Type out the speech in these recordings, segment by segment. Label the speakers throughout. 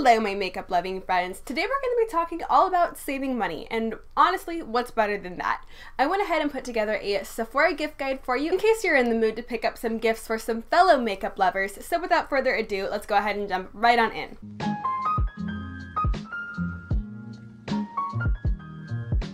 Speaker 1: Hello my makeup loving friends. Today we're going to be talking all about saving money, and honestly, what's better than that? I went ahead and put together a Sephora gift guide for you in case you're in the mood to pick up some gifts for some fellow makeup lovers. So without further ado, let's go ahead and jump right on in.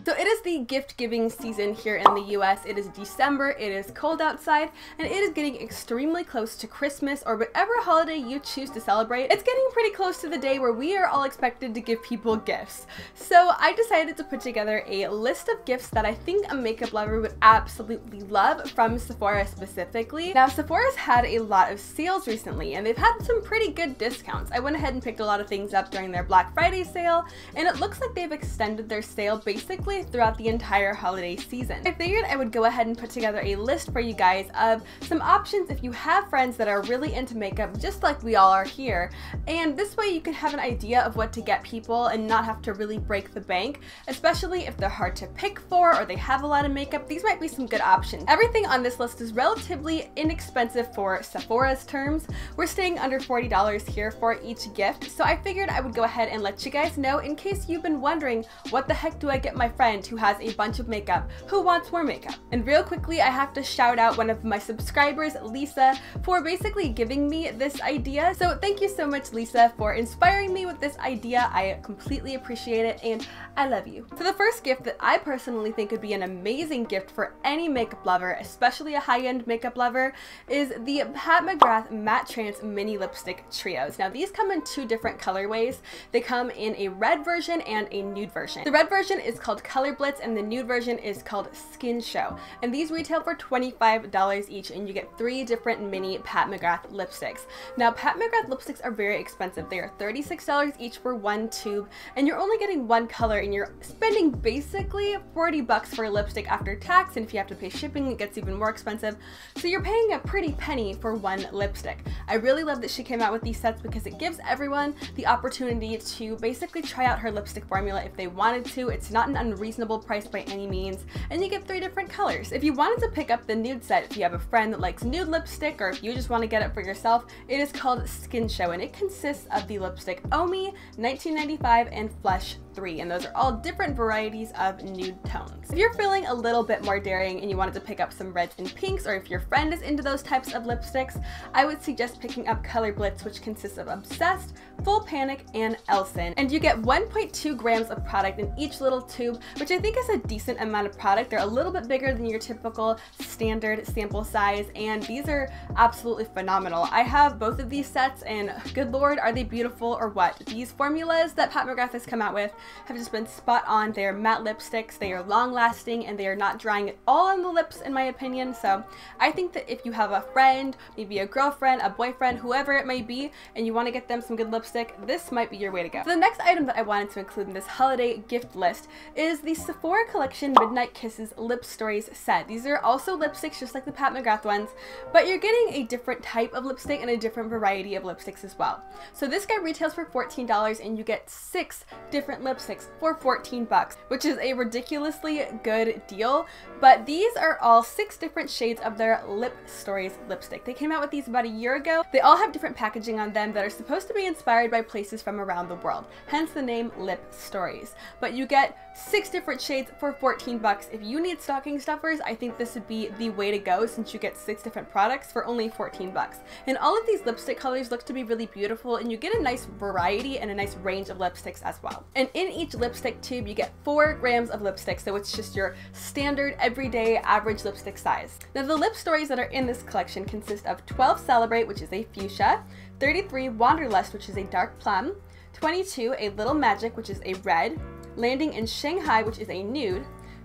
Speaker 1: So it is the gift giving season here in the US. It is December, it is cold outside, and it is getting extremely close to Christmas or whatever holiday you choose to celebrate. It's getting pretty close to the day where we are all expected to give people gifts. So I decided to put together a list of gifts that I think a makeup lover would absolutely love from Sephora specifically. Now Sephora's had a lot of sales recently and they've had some pretty good discounts. I went ahead and picked a lot of things up during their Black Friday sale, and it looks like they've extended their sale basically throughout the entire holiday season. I figured I would go ahead and put together a list for you guys of some options if you have friends that are really into makeup just like we all are here, and this way you can have an idea of what to get people and not have to really break the bank, especially if they're hard to pick for or they have a lot of makeup. These might be some good options. Everything on this list is relatively inexpensive for Sephora's terms. We're staying under $40 here for each gift, so I figured I would go ahead and let you guys know in case you've been wondering, what the heck do I get my friend who has a bunch of makeup who wants more makeup? And real quickly, I have to shout out one of my subscribers, Lisa, for basically giving me this idea. So thank you so much, Lisa, for inspiring me with this idea. I completely appreciate it and I love you. So the first gift that I personally think would be an amazing gift for any makeup lover, especially a high-end makeup lover, is the Mcgrath Matte Trance Mini Lipstick Trios. Now these come in two different colorways. They come in a red version and a nude version. The red version is called Color Blitz and the nude version is called Skin Show, and these retail for $25 each, and you get 3 different mini Mcgrath lipsticks. Now Mcgrath lipsticks are very expensive. They are $36 each for one tube, and you're only getting one color, and you're spending basically $40 for a lipstick after tax, and if you have to pay shipping it gets even more expensive, so you're paying a pretty penny for one lipstick. I really love that she came out with these sets because it gives everyone the opportunity to basically try out her lipstick formula if they wanted to. It's not an unreasonable price by any means, and you get 3 different colors. If you wanted to pick up the nude set, if you have a friend that likes nude lipstick, or if you just want to get it for yourself, it is called Skin Show, and it consists of the lipstick Omi, 1995, and Flesh 3, and those are all different varieties of nude tones. If you're feeling a little bit more daring and you wanted to pick up some reds and pinks, or if your friend is into those types of lipsticks, I would suggest picking up Color Blitz, which consists of Obsessed, Full Panic, and Elson, and you get 1.2 grams of product in each little tube, which I think is a decent amount of product. They're a little bit bigger than your typical standard sample size, and these are absolutely phenomenal. I have both of these sets, and good lord, are they beautiful or what? These formulas that Mcgrath has come out with have just been spot on. They are matte lipsticks, they are long lasting, and they are not drying at all on the lips in my opinion. So I think that if you have a friend, maybe a girlfriend, a boyfriend, whoever it may be, and you want to get them some good lipstick, this might be your way to go. So the next item that I wanted to include in this holiday gift list is the Sephora Collection Midnight Kisses Lip Stories set. These are also lipsticks just like the Mcgrath ones, but you're getting a different type of lipstick and a different variety of lipsticks as well. So this guy retails for $14 and you get 6 different lipsticks for $14, which is a ridiculously good deal, but these are all 6 different shades of their Lip Stories lipstick. They came out with these about a year ago. They all have different packaging on them that are supposed to be inspired by places from around the world, hence the name Lip Stories, but you get 6 different shades for $14. If you need stocking stuffers, I think this would be the way to go since you get 6 different products for only $14. And all of these lipstick colors look to be really beautiful, and you get a nice variety and a nice range of lipsticks as well. And in each lipstick tube you get 4 grams of lipstick, so it's just your standard everyday average lipstick size. Now the lip stories that are in this collection consist of 12 Celebrate, which is a fuchsia, 33 Wanderlust, which is a dark plum, 22 A Little Magic, which is a red, Landing in Shanghai, which is a nude,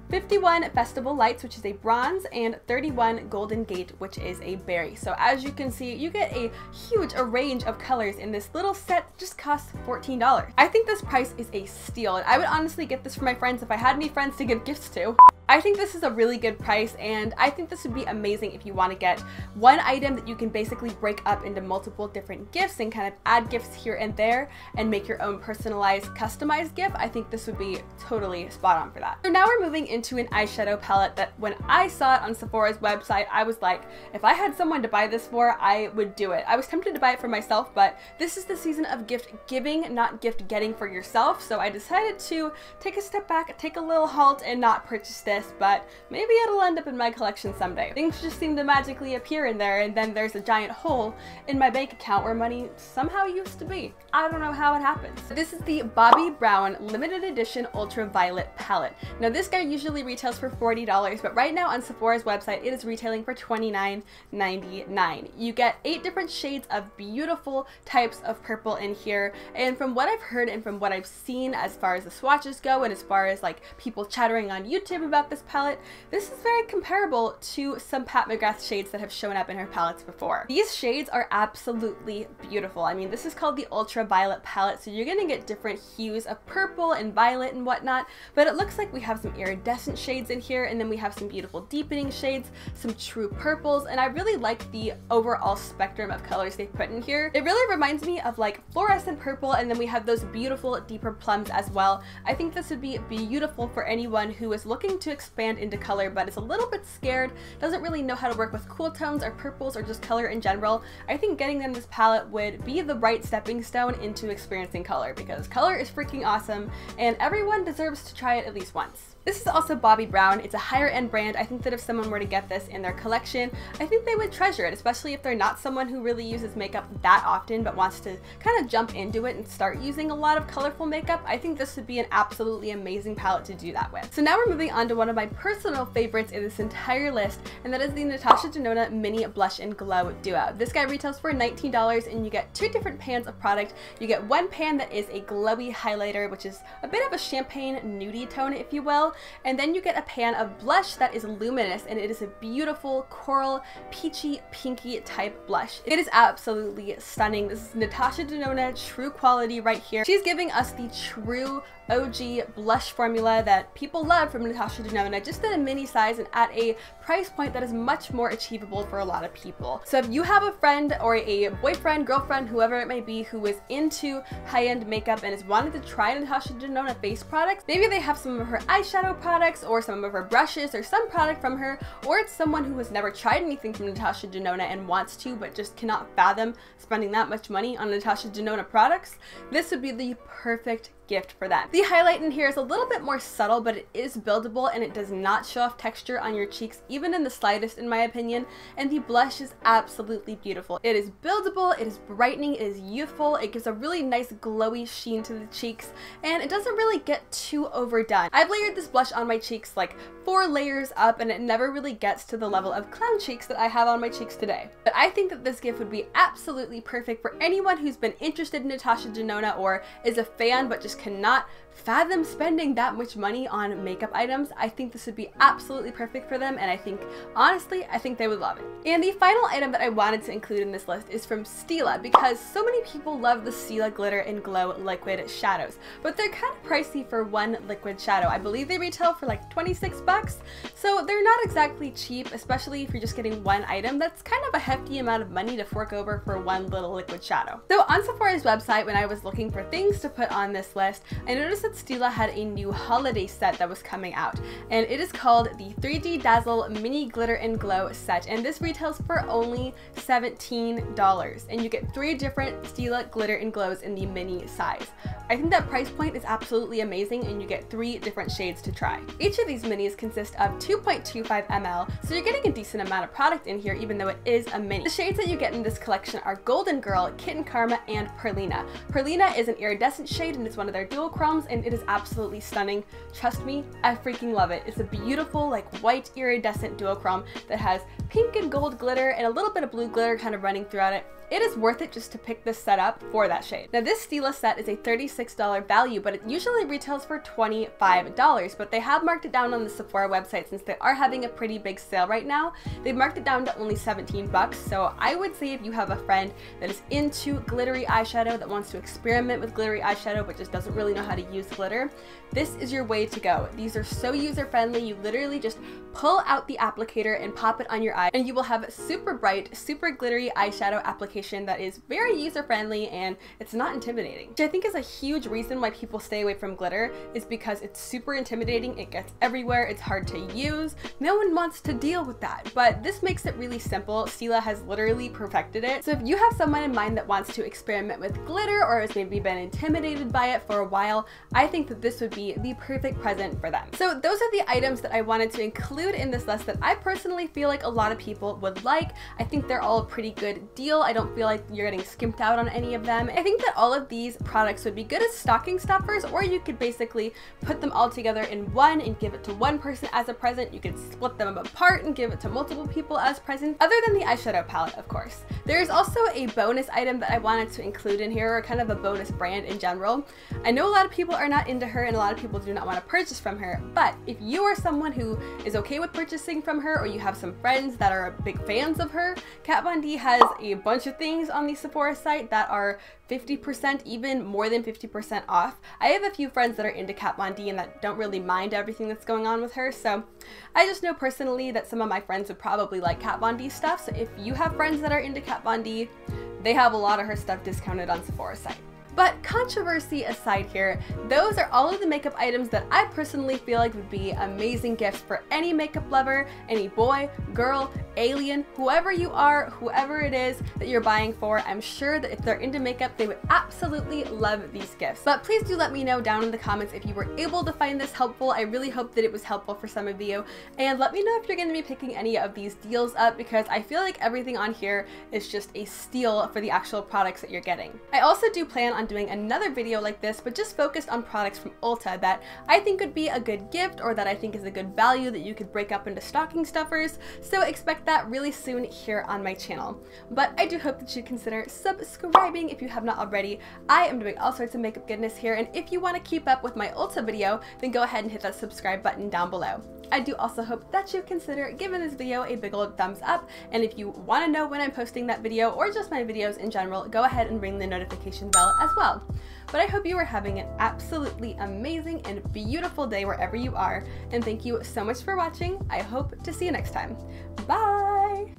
Speaker 1: 51 Festival Lights, which is a bronze, and 31 Golden Gate, which is a berry. So as you can see, you get a huge range of colors in this little set that just costs $14. I think this price is a steal, and I would honestly get this for my friends if I had any friends to give gifts to. I think this is a really good price, and I think this would be amazing if you want to get one item that you can basically break up into multiple different gifts and kind of add gifts here and there and make your own personalized, customized gift. I think this would be totally spot on for that. So now we're moving into an eyeshadow palette that when I saw it on Sephora's website, I was like, if I had someone to buy this for, I would do it. I was tempted to buy it for myself, but this is the season of gift giving, not gift getting for yourself. So I decided to take a step back, take a little halt, and not purchase this, but maybe it'll end up in my collection someday. Things just seem to magically appear in there, and then there's a giant hole in my bank account where money somehow used to be. I don't know how it happens. This is the Bobbi Brown limited edition ultraviolet palette. Now this guy usually retails for $40, but right now on Sephora's website it is retailing for $29.99. You get 8 different shades of beautiful types of purple in here, and from what I've heard and from what I've seen as far as the swatches go and as far as like people chattering on YouTube about this palette, this is very comparable to some Pat McGrath shades that have shown up in her palettes before. These shades are absolutely beautiful. I mean, this is called the ultraviolet palette, so you're gonna get different hues of purple and violet and whatnot, but it looks like we have some iridescent shades in here, and then we have some beautiful deepening shades, some true purples, and I really like the overall spectrum of colors they put in here. It really reminds me of like fluorescent purple, and then we have those beautiful deeper plums as well. I think this would be beautiful for anyone who is looking to expand into color but is a little bit scared, doesn't really know how to work with cool tones or purples or just color in general. I think getting them this palette would be the right stepping stone into experiencing color, because color is freaking awesome and everyone deserves to try it at least once. This is also Bobbi Brown. It's a higher end brand. I think that if someone were to get this in their collection, I think they would treasure it, especially if they're not someone who really uses makeup that often but wants to kind of jump into it and start using a lot of colorful makeup. I think this would be an absolutely amazing palette to do that with. So now we're moving on to one of my personal favorites in this entire list, and that is the Natasha Denona Mini Blush and Glow Duo. This guy retails for $19, and you get 2 different pans of product. You get one pan that is a glowy highlighter, which is a bit of a champagne nudie tone, if you will, and then you get a pan of blush that is luminous, and it is a beautiful coral peachy pinky type blush. It is absolutely stunning. This is Natasha Denona true quality right here. She's giving us the true OG blush formula that people love from Natasha Denona, just in a mini size and at a price point that is much more achievable for a lot of people. So if you have a friend or a boyfriend, girlfriend, whoever it may be, who is into high-end makeup and is wanting to try Natasha Denona face products, maybe they have some of her eyeshadow products or some of her brushes or some product from her, or it's someone who has never tried anything from Natasha Denona and wants to but just cannot fathom spending that much money on Natasha Denona products, this would be the perfect gift for that. The highlight in here is a little bit more subtle, but it is buildable and it does not show off texture on your cheeks, even in the slightest in my opinion, and the blush is absolutely beautiful. It is buildable, it is brightening, it is youthful, it gives a really nice glowy sheen to the cheeks, and it doesn't really get too overdone. I've layered this blush on my cheeks like 4 layers up, and it never really gets to the level of clown cheeks that I have on my cheeks today. But I think that this gift would be absolutely perfect for anyone who's been interested in Natasha Denona or is a fan but just cannot fathom spending that much money on makeup items. I think this would be absolutely perfect for them, and I think, honestly, I think they would love it. And the final item that I wanted to include in this list is from Stila, because so many people love the Stila Glitter and Glow liquid shadows, but they're kind of pricey for one liquid shadow. I believe they retail for like 26 bucks, so they're not exactly cheap, especially if you're just getting one item. That's kind of a hefty amount of money to fork over for one little liquid shadow. So on Sephora's website, when I was looking for things to put on this list, I noticed that Stila had a new holiday set that was coming out, and it is called the 3D Dazzle Mini Glitter and Glow set, and this retails for only $17, and you get 3 different Stila glitter and glows in the mini size. I think that price point is absolutely amazing, and you get 3 different shades to try. Each of these minis consist of 2.25 ml, so you're getting a decent amount of product in here even though it is a mini. The shades that you get in this collection are Golden Girl, Kitten Karma, and Perlina. Perlina is an iridescent shade and it's one of their duochromes, and it is absolutely stunning. Trust me, I freaking love it. It's a beautiful like white iridescent duochrome that has pink and gold glitter and a little bit of blue glitter kind of running throughout it. it is worth it just to pick this set up for that shade. Now this Stila set is a $36 value, but it usually retails for $25, but they have marked it down on the Sephora website since they are having a pretty big sale right now. They've marked it down to only 17 bucks, so I would say if you have a friend that is into glittery eyeshadow, that wants to experiment with glittery eyeshadow but just doesn't really know how to use glitter, this is your way to go. These are so user-friendly. You literally just pull out the applicator and pop it on your eye, and you will have super bright, super glittery eyeshadow application that is very user-friendly and it's not intimidating. Which I think is a huge reason why people stay away from glitter, is because it's super intimidating, it gets everywhere, it's hard to use, no one wants to deal with that. But this makes it really simple. Stila has literally perfected it. So if you have someone in mind that wants to experiment with glitter or has maybe been intimidated by it for a while, I think that this would be the perfect present for them. So those are the items that I wanted to include in this list that I personally feel like a lot of people would like. I think they're all a pretty good deal. I don't feel like you're getting skimped out on any of them. I think that all of these products would be good as stocking stuffers, or you could basically put them all together in one and give it to one person as a present. You could split them apart and give it to multiple people as presents, other than the eyeshadow palette, of course. There's also a bonus item that I wanted to include in here, or kind of a bonus brand in general. I know a lot of people are not into her and a lot of people do not want to purchase from her, but if you are someone who is okay with purchasing from her, or you have some friends that are big fans of her, Kat Von D has a bunch of things on the Sephora site that are 50%, even more than 50% off. I have a few friends that are into Kat Von D and that don't really mind everything that's going on with her, so I just know personally that some of my friends would probably like Kat Von D stuff. So if you have friends that are into Kat Von D, they have a lot of her stuff discounted on Sephora's site. But controversy aside here, those are all of the makeup items that I personally feel like would be amazing gifts for any makeup lover, any boy, girl, alien, whoever you are, whoever it is that you're buying for. I'm sure that if they're into makeup, they would absolutely love these gifts. But please do let me know down in the comments if you were able to find this helpful. I really hope that it was helpful for some of you. And let me know if you're going to be picking any of these deals up, because I feel like everything on here is just a steal for the actual products that you're getting. I also do plan on doing another video like this, but just focused on products from Ulta that I think would be a good gift, or that I think is a good value that you could break up into stocking stuffers. So expect that really soon here on my channel. But I do hope that you consider subscribing if you have not already. I am doing all sorts of makeup goodness here, and if you want to keep up with my Ulta video, then go ahead and hit that subscribe button down below. I do also hope that you consider giving this video a big old thumbs up, and if you want to know when I'm posting that video, or just my videos in general, go ahead and ring the notification bell as well. But I hope you are having an absolutely amazing and beautiful day wherever you are, and thank you so much for watching. I hope to see you next time. Bye!